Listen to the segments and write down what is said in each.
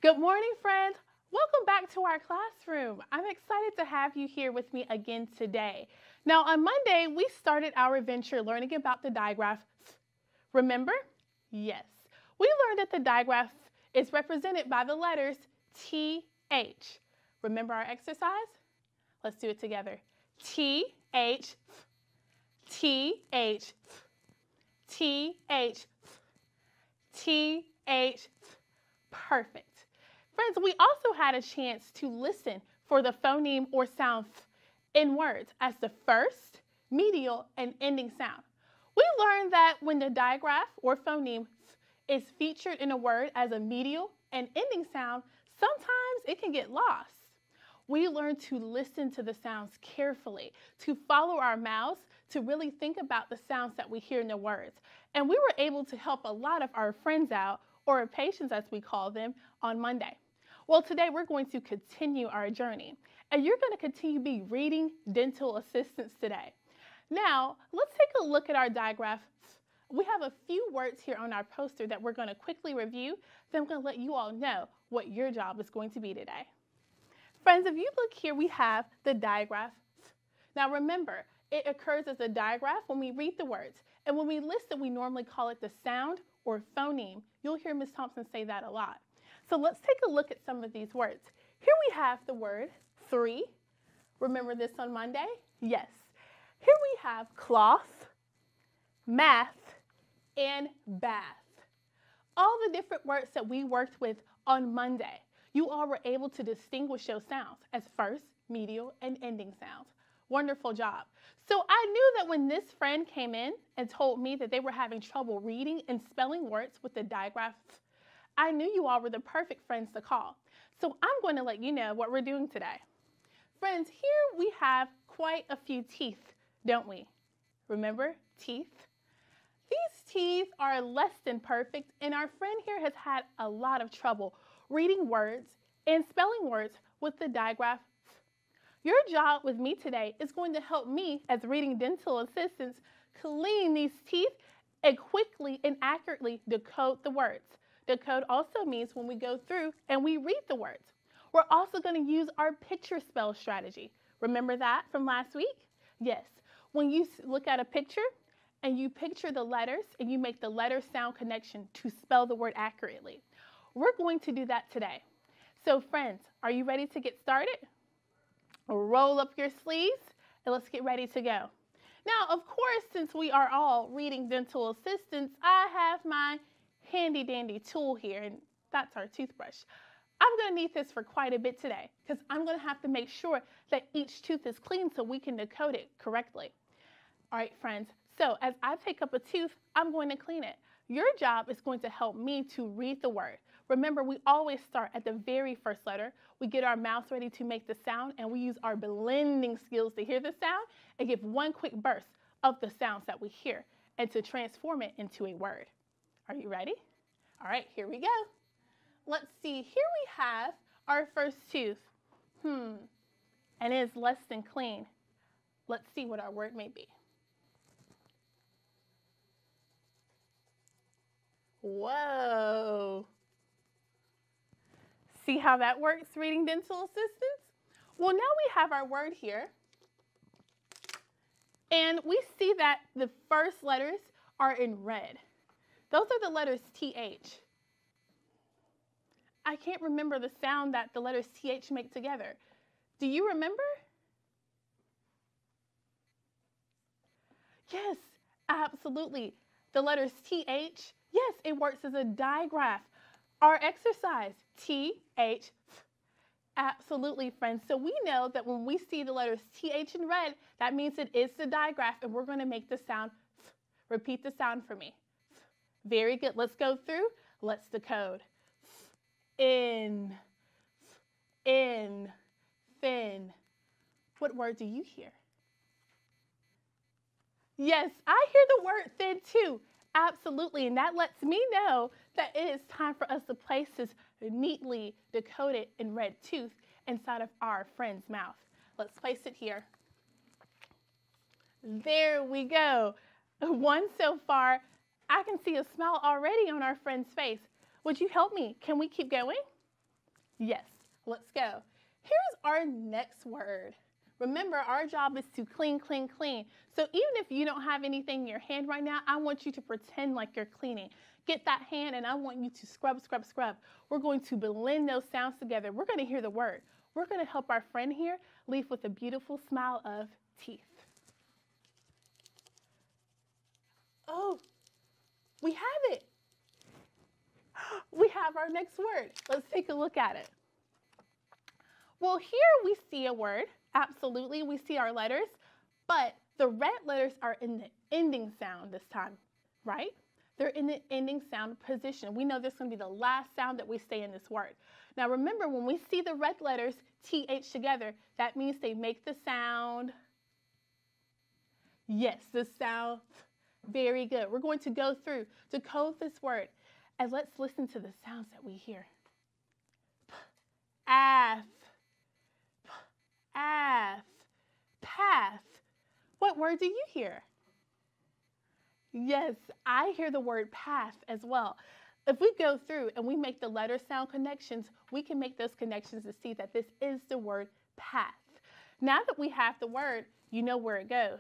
Good morning, friends. Welcome back to our classroom. I'm excited to have you here with me again today. Now, on Monday, we started our adventure learning about the digraph. Remember? Yes. We learned that the digraph is represented by the letters TH. Remember our exercise? Let's do it together. TH, TH, TH, TH. Perfect. Friends, we also had a chance to listen for the phoneme or sound in words as the first, medial, and ending sound. We learned that when the digraph or phoneme is featured in a word as a medial and ending sound, sometimes it can get lost. We learned to listen to the sounds carefully, to follow our mouths, to really think about the sounds that we hear in the words. And we were able to help a lot of our friends out, or our patients as we call them, on Monday. Well, today we're going to continue our journey, and you're going to continue to be reading dental assistants today. Now, let's take a look at our digraph. We have a few words here on our poster that we're going to quickly review, then I'm going to let you all know what your job is going to be today. Friends, if you look here, we have the digraph. Now remember, it occurs as a digraph when we read the words, and when we listen, we normally call it the sound or phoneme. You'll hear Ms. Thompson say that a lot. So let's take a look at some of these words. Here we have the word 3. Remember this on Monday? Yes. Here we have cloth, math, and bath. All the different words that we worked with on Monday, you all were able to distinguish those sounds as first, medial, and ending sounds. Wonderful job. So I knew that when this friend came in and told me that they were having trouble reading and spelling words with the digraph, I knew you all were the perfect friends to call. So I'm going to let you know what we're doing today. Friends, here we have quite a few teeth, don't we? Remember, teeth? These teeth are less than perfect, and our friend here has had a lot of trouble reading words and spelling words with the digraph. Your job with me today is going to help me, as reading dental assistants, clean these teeth and quickly and accurately decode the words. Decode also means when we go through and we read the words. We're also going to use our picture spell strategy. Remember that from last week? Yes. When you look at a picture and you picture the letters and you make the letter sound connection to spell the word accurately. We're going to do that today. So friends, are you ready to get started? Roll up your sleeves and let's get ready to go. Now, of course, since we are all reading dental assistants, I have my handy dandy tool here, and that's our toothbrush. I'm going to need this for quite a bit today because I'm going to have to make sure that each tooth is clean so we can decode it correctly. All right, friends, so as I pick up a tooth, I'm going to clean it. Your job is going to help me to read the word. Remember, we always start at the very first letter. We get our mouths ready to make the sound, and we use our blending skills to hear the sound and give one quick burst of the sounds that we hear and to transform it into a word. Are you ready? All right, here we go. Let's see. Here we have our first tooth. And it is less than clean. Let's see what our word may be. Whoa. See how that works, reading dental assistants? Well, now we have our word here. And we see that the first letters are in red. Those are the letters TH. I can't remember the sound that the letters TH make together. Do you remember? Yes, absolutely. The letters TH, yes, it works as a digraph. Our exercise, TH, absolutely, friends. So we know that when we see the letters TH in red, that means it is the digraph, and we're going to make the sound. Repeat the sound for me. Very good. Let's go through. Let's decode. In, thin. What word do you hear? Yes, I hear the word thin too. Absolutely, and that lets me know that it is time for us to place this neatly decoded in red tooth inside of our friend's mouth. Let's place it here. There we go. One so far. I can see a smile already on our friend's face. Would you help me? Can we keep going? Yes, let's go. Here's our next word. Remember, our job is to clean, clean, clean. So even if you don't have anything in your hand right now, I want you to pretend like you're cleaning. Get that hand and I want you to scrub, scrub, scrub. We're going to blend those sounds together. We're going to hear the word. We're going to help our friend here leave with a beautiful smile of teeth. Oh, we have it. We have our next word. Let's take a look at it. Well, here we see a word. Absolutely, we see our letters, but the red letters are in the ending sound this time, right? They're in the ending sound position. We know this is going to be the last sound that we say in this word. Now remember, when we see the red letters TH together, that means they make the sound. Yes, the sound. Very good. We're going to go through to code this word, and let's listen to the sounds that we hear. Ath, ath, path. What word do you hear? Yes, I hear the word path as well. If we go through and we make the letter sound connections, we can make those connections to see that this is the word path. Now that we have the word, you know where it goes.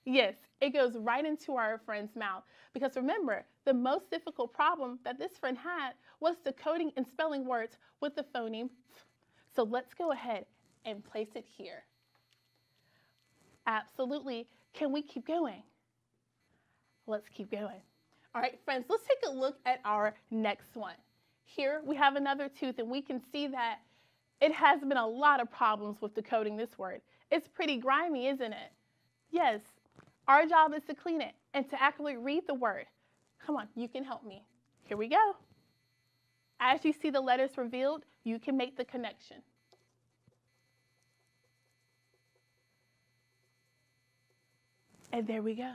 Yes, it goes right into our friend's mouth. Because remember, the most difficult problem that this friend had was decoding and spelling words with the phoneme. So let's go ahead and place it here. Absolutely. Can we keep going? Let's keep going. All right, friends, let's take a look at our next one. Here we have another tooth, and we can see that it has been a lot of problems with decoding this word. It's pretty grimy, isn't it? Yes. Our job is to clean it and to accurately read the word. Come on, you can help me. Here we go. As you see the letters revealed, you can make the connection. And there we go.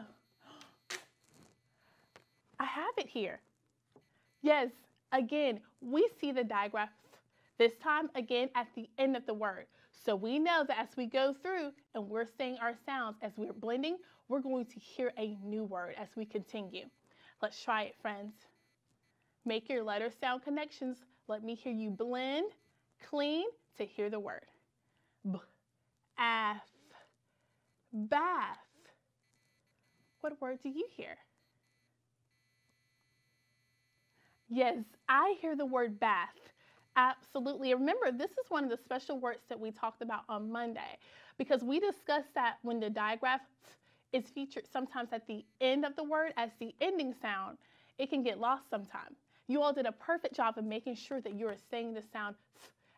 I have it here. Yes, again, we see the digraph. This time, again, at the end of the word. So we know that as we go through and we're saying our sounds, as we're blending, we're going to hear a new word as we continue. Let's try it, friends. Make your letter sound connections. Let me hear you blend, clean to hear the word. B, ath, bath. What word do you hear? Yes, I hear the word bath. Absolutely. Remember, this is one of the special words that we talked about on Monday, because we discussed that when the digraph is featured sometimes at the end of the word as the ending sound, it can get lost sometimes. You all did a perfect job of making sure that you are saying the sound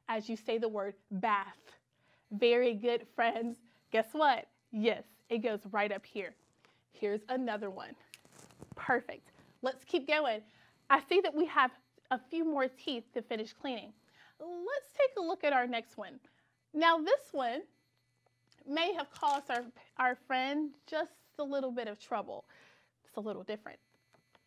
as you say the word bath. Very good, friends. Guess what? Yes, it goes right up here. Here's another one. Perfect. Let's keep going. I see that we have a few more teeth to finish cleaning. Let's take a look at our next one. Now this one may have caused our friend just a little bit of trouble. It's a little different.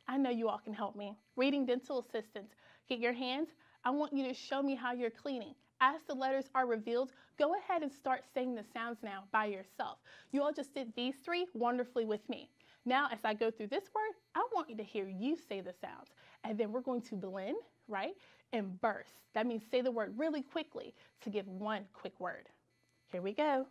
I know you all can help me. Reading dental assistants, get your hands. I want you to show me how you're cleaning. As the letters are revealed, go ahead and start saying the sounds now by yourself. You all just did these three wonderfully with me. Now, as I go through this word, I want you to hear you say the sounds. And then we're going to blend, right, and burst. That means say the word really quickly to give one quick word. Here we go.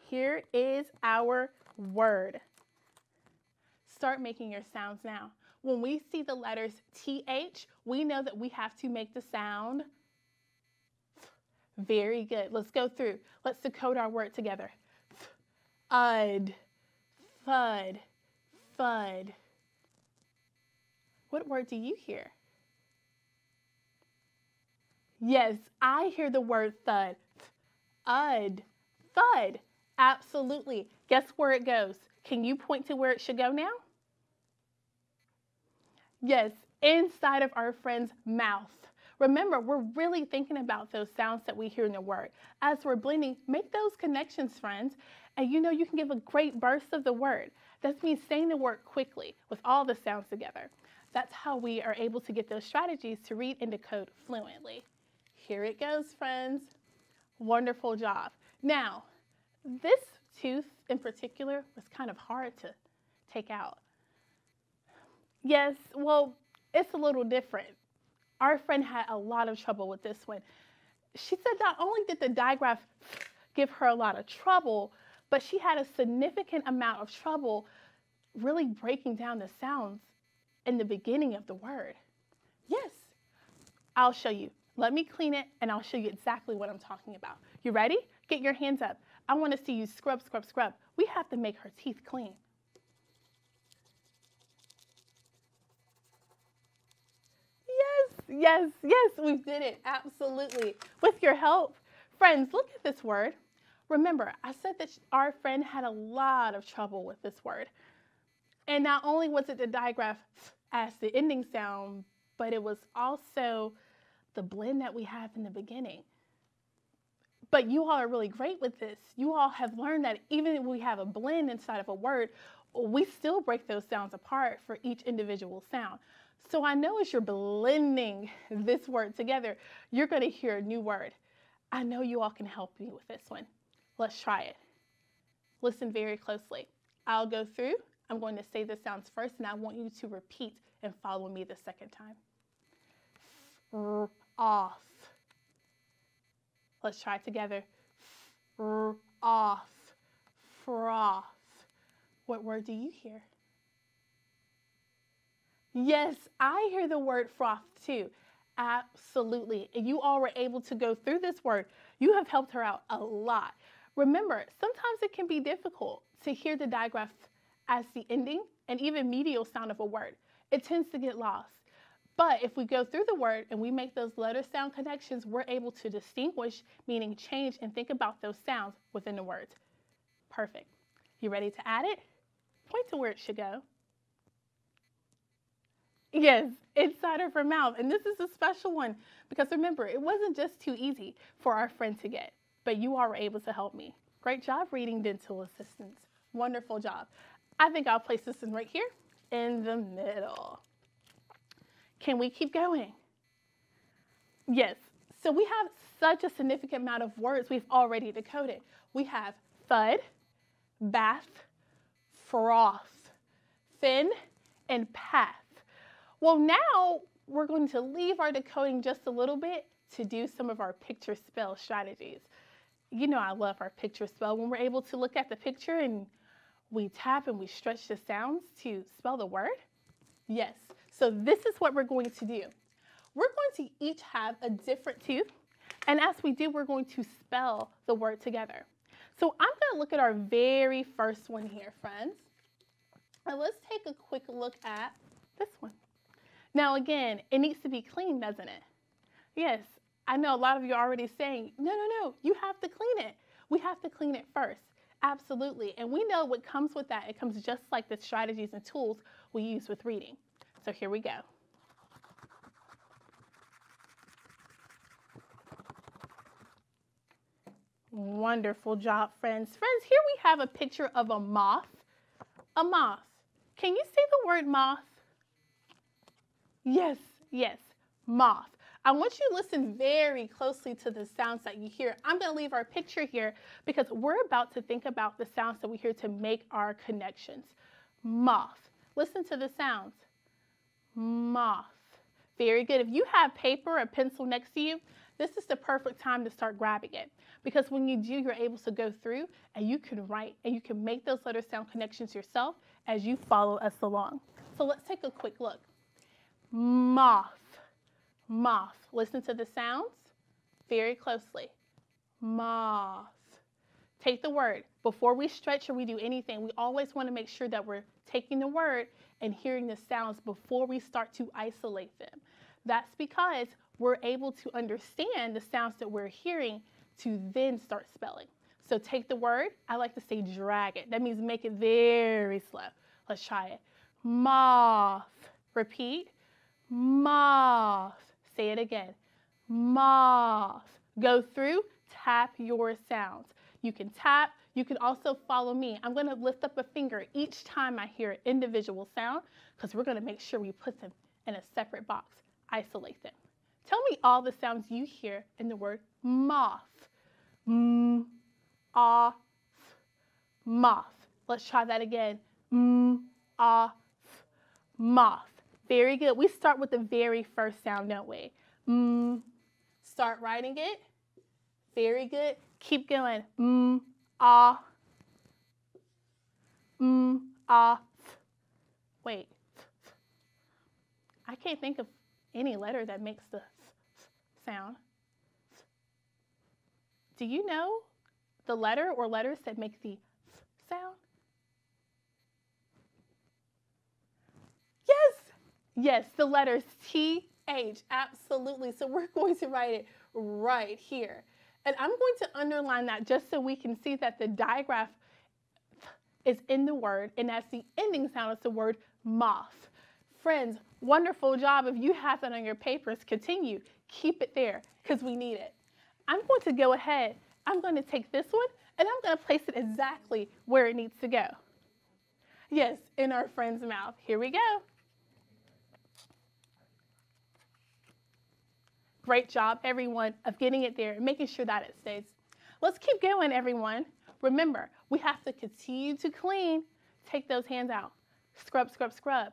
Here is our word. Start making your sounds now. When we see the letters TH, we know that we have to make the sound. Very good. Let's go through. Let's decode our word together. Ud, thud, thud. What word do you hear? Yes, I hear the word thud. Ud, thud. Absolutely. Guess where it goes? Can you point to where it should go now? Yes, inside of our friend's mouth. Remember, we're really thinking about those sounds that we hear in the word. As we're blending, make those connections, friends. And you know you can give a great burst of the word. That means saying the word quickly with all the sounds together. That's how we are able to get those strategies to read and decode fluently. Here it goes, friends. Wonderful job. Now, this tooth in particular was kind of hard to take out. Yes, well, it's a little different. Our friend had a lot of trouble with this one. She said not only did the digraph give her a lot of trouble, but she had a significant amount of trouble really breaking down the sounds in the beginning of the word. Yes, I'll show you. Let me clean it and I'll show you exactly what I'm talking about. You ready? Get your hands up. I want to see you scrub, scrub, scrub. We have to make her teeth clean. Yes, yes, we did it. Absolutely. With your help. Friends, look at this word. Remember, I said that our friend had a lot of trouble with this word. And not only was it the digraph as the ending sound, but it was also the blend that we have in the beginning. But you all are really great with this. You all have learned that even if we have a blend inside of a word, we still break those sounds apart for each individual sound. So I know as you're blending this word together, you're going to hear a new word. I know you all can help me with this one. Let's try it. Listen very closely. I'll go through. I'm going to say the sounds first, and I want you to repeat and follow me the second time. Off. Let's try it together. Off. Froth. What word do you hear? Yes, I hear the word froth too. Absolutely. And you all were able to go through this word. You have helped her out a lot. Remember, sometimes it can be difficult to hear the digraph as the ending and even medial sound of a word. It tends to get lost. But if we go through the word and we make those letter sound connections, we're able to distinguish, meaning change and think about those sounds within the words. Perfect. You ready to add it? Point to where it should go. Yes, inside of her mouth. And this is a special one because remember, it wasn't just too easy for our friend to get, but you all were able to help me. Great job reading dental assistants. Wonderful job. I think I'll place this one right here in the middle. Can we keep going? Yes. So we have such a significant amount of words we've already decoded. We have thud, bath, froth, thin, and path. Well, now we're going to leave our decoding just a little bit to do some of our picture spell strategies. You know I love our picture spell when we're able to look at the picture and we tap and we stretch the sounds to spell the word. Yes, so this is what we're going to do. We're going to each have a different tooth, and as we do, we're going to spell the word together. So I'm going to look at our very first one here, friends. And let's take a quick look at this one. Now again, it needs to be clean, doesn't it? Yes, I know a lot of you are already saying, no, you have to clean it. We have to clean it first. Absolutely. And we know what comes with that. It comes just like the strategies and tools we use with reading. So here we go. Wonderful job, friends. Friends, here we have a picture of a moth. A moth. Can you say the word moth? Yes, yes, moth. I want you to listen very closely to the sounds that you hear. I'm going to leave our picture here because we're about to think about the sounds that we hear to make our connections. Moth. Listen to the sounds. Moth. Very good. If you have paper or pencil next to you, this is the perfect time to start grabbing it because when you do, you're able to go through and you can write and you can make those letter sound connections yourself as you follow us along. So let's take a quick look. Moth. Moth. Listen to the sounds very closely. Moth. Take the word. Before we stretch or we do anything, we always want to make sure that we're taking the word and hearing the sounds before we start to isolate them. That's because we're able to understand the sounds that we're hearing to then start spelling. So take the word. I like to say drag it. That means make it very slow. Let's try it. Moth. Repeat. Moth. Say it again. Moth. Go through, tap your sounds. You can tap, you can also follow me. I'm going to lift up a finger each time I hear an individual sound because we're going to make sure we put them in a separate box. Isolate them. Tell me all the sounds you hear in the word moth. M, off, moth. Let's try that again. Moth. Very good. We start with the very first sound, don't we? Start writing it. Very good. Keep going. Wait. I can't think of any letter that makes the sound. Do you know the letter or letters that make the sound? Yes. Yes, the letters TH. Absolutely. So we're going to write it right here. And I'm going to underline that just so we can see that the digraph is in the word, and that's the ending sound is the word moth. Friends, wonderful job. If you have that on your papers, continue. Keep it there because we need it. I'm going to go ahead. I'm going to take this one and I'm going to place it exactly where it needs to go. Yes, in our friend's mouth. Here we go. Great job, everyone, of getting it there and making sure that it stays. Let's keep going, everyone. Remember, we have to continue to clean. Take those hands out. Scrub, scrub, scrub.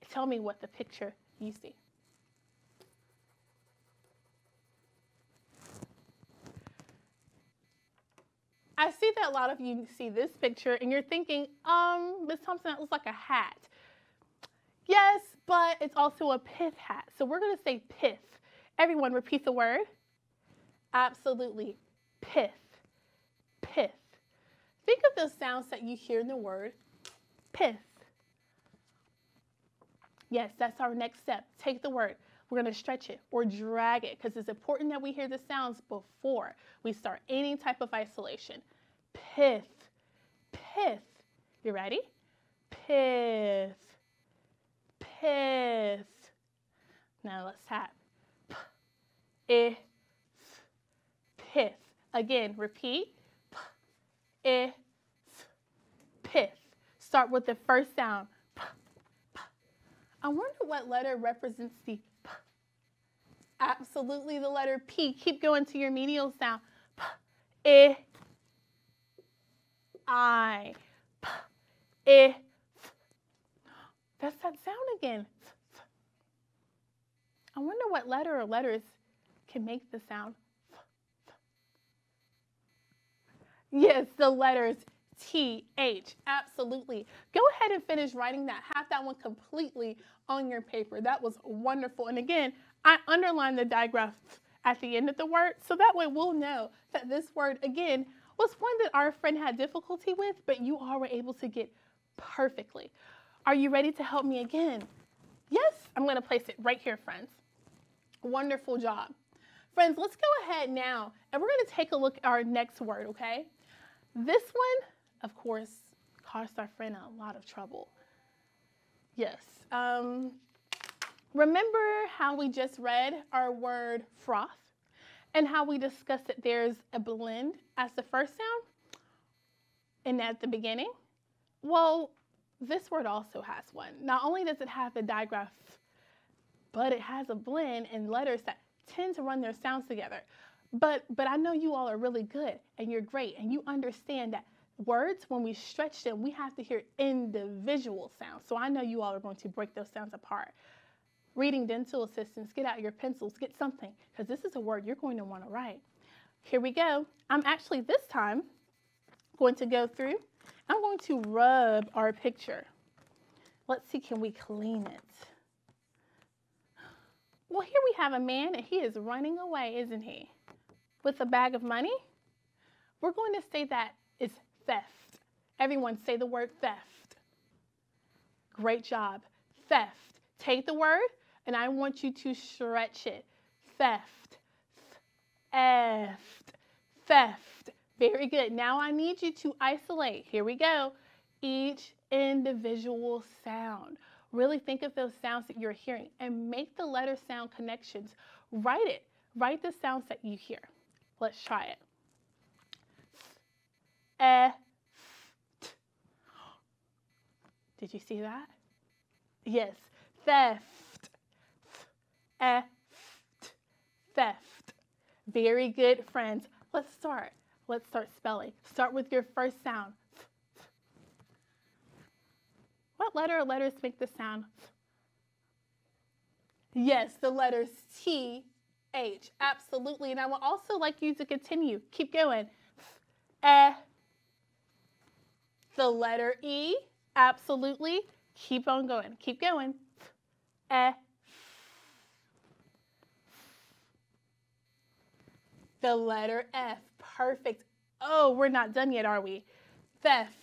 Tell me what the picture you see. I see that a lot of you see this picture and you're thinking, Ms. Thompson, that looks like a hat. Yes, but it's also a pith hat. So we're going to say pith. Everyone repeat the word. Absolutely. Pith. Pith. Think of those sounds that you hear in the word pith. Yes, that's our next step. Take the word. We're going to stretch it or drag it because it's important that we hear the sounds before we start any type of isolation. Pith. Pith. You ready? Pith. Pith. Now let's tap. Pith. Pith. Again, repeat. Pith. Pith. Start with the first sound. I wonder what letter represents the P. Absolutely the letter P. Keep going to your medial sound. P, I, P, that's that sound again. I wonder what letter or letters can make the sound. Yes, the letters TH, absolutely. Go ahead and finish writing that. Have that one completely on your paper. That was wonderful. And again, I underlined the digraph at the end of the word, so that way we'll know that this word, again, was one that our friend had difficulty with, but you all were able to get perfectly. Are you ready to help me again? Yes, I'm going to place it right here, friends. Wonderful job. Friends, let's go ahead now, and we're going to take a look at our next word, okay? This one, of course, caused our friend a lot of trouble. Yes. Remember how we just read our word froth and how we discussed that there's a blend as the first sound and at the beginning? Well, this word also has one. Not only does it have the digraph, but it has a blend in letters that tend to run their sounds together. But I know you all are really good and you're great and you understand that words, when we stretch them, we have to hear individual sounds. So I know you all are going to break those sounds apart. Reading dental assistants, get out your pencils, get something, because this is a word you're going to want to write. Here we go. I'm actually this time going to go through. I'm going to rub our picture. Let's see, can we clean it? Well, here we have a man and he is running away, isn't he? With a bag of money. We're going to say that is theft. Everyone say the word theft. Great job. Theft. Take the word and I want you to stretch it. Theft. Theft. Theft. Very good. Now I need you to isolate. Here we go. Each individual sound. Really think of those sounds that you're hearing and make the letter sound connections. Write it. Write the sounds that you hear. Let's try it. Did you see that? Yes. Theft. Theft. Very good, friends. Let's start. Let's start spelling. Start with your first sound. What letter or letters make the sound? Yes, the letters T, H. Absolutely. And I would also like you to continue. Keep going. The letter E. Absolutely. Keep on going. Keep going. The letter F. Perfect. Oh, we're not done yet, are we? Theft.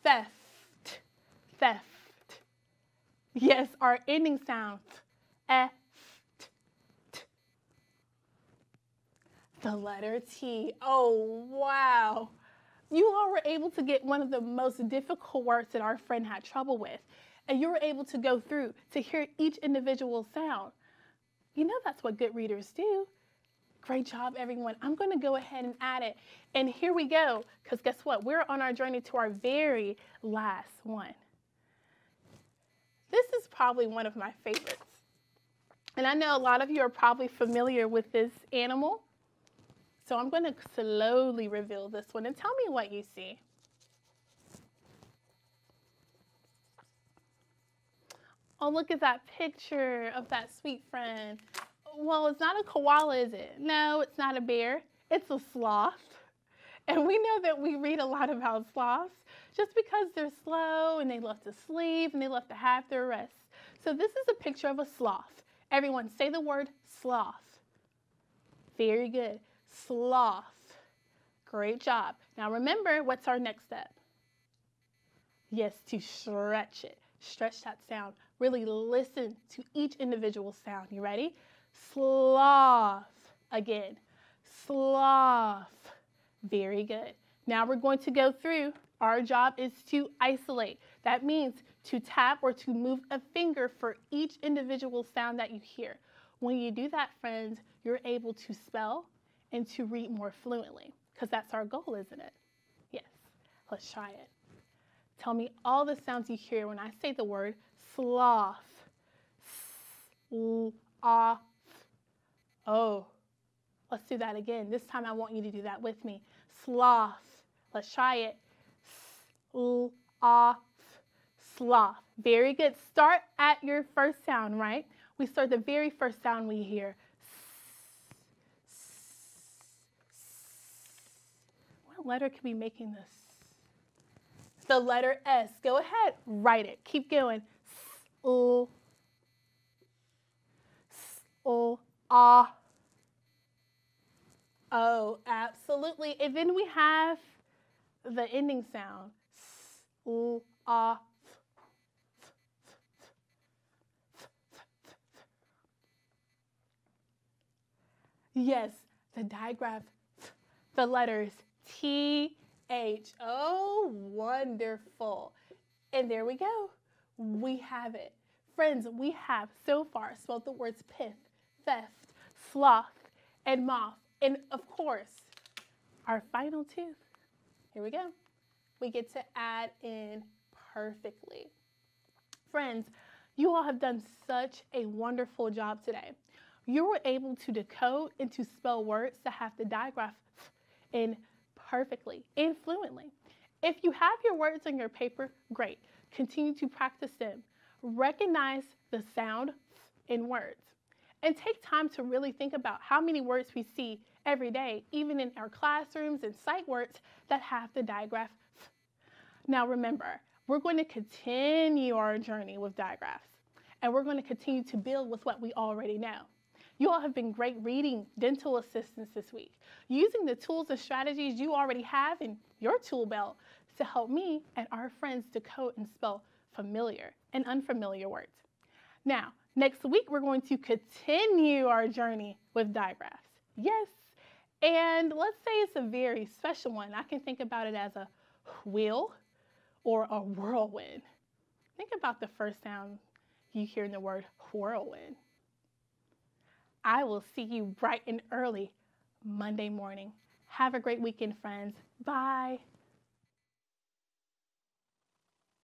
Theft. Theft. Yes, our ending sound. The letter T. Oh, wow. You all were able to get one of the most difficult words that our friend had trouble with. And you were able to go through to hear each individual sound. You know that's what good readers do. Great job, everyone. I'm going to go ahead and add it. And here we go, because guess what? We're on our journey to our very last one. This is probably one of my favorites. And I know a lot of you are probably familiar with this animal. So I'm going to slowly reveal this one and tell me what you see. Oh, look at that picture of that sweet friend. Well, it's not a koala, is it? No, it's not a bear. It's a sloth. And we know that we read a lot about sloths just because they're slow and they love to sleep and they love to have their rest. So this is a picture of a sloth. Everyone say the word sloth. Very good. Sloth. Great job. Now remember, what's our next step? Yes, to stretch it. Stretch that sound. Really listen to each individual sound. You ready? Sloth. Again. Sloth. Very good. Now we're going to go through. Our job is to isolate. That means to tap or to move a finger for each individual sound that you hear. When you do that, friends, you're able to spell and to read more fluently, because that's our goal, isn't it? Yes. Let's try it. Tell me all the sounds you hear when I say the word sloth. S-l-a-th. Oh. Let's do that again. This time I want you to do that with me. Sloth. Let's try it. S-l-a-th. Sloth. Very good. Start at your first sound, right? We start the very first sound we hear. What letter could be making this? The letter S. Go ahead. Write it. Keep going. S-l-a. Oh, absolutely. And then we have the ending sound. S-l-a. Yes, the digraph, the letters T-H. Oh, wonderful. And there we go. We have it. Friends, we have so far spelled the words pith, theft, sloth, and moth. And of course, our final tooth. Here we go. We get to add in perfectly. Friends, you all have done such a wonderful job today. You were able to decode and to spell words that have the digraph in perfectly and fluently. If you have your words on your paper, great. Continue to practice them. Recognize the sound in words. And take time to really think about how many words we see every day, even in our classrooms and sight words that have the digraph. Now remember, we're going to continue our journey with digraphs, and we're going to continue to build with what we already know. You all have been great reading dental assistants this week, using the tools and strategies you already have in your tool belt to help me and our friends decode and spell familiar and unfamiliar words. Now, next week, we're going to continue our journey with digraphs. Yes, and let's say it's a very special one. I can think about it as a wheel or a whirlwind. Think about the first sound you hear in the word whirlwind. I will see you bright and early Monday morning. Have a great weekend, friends. Bye.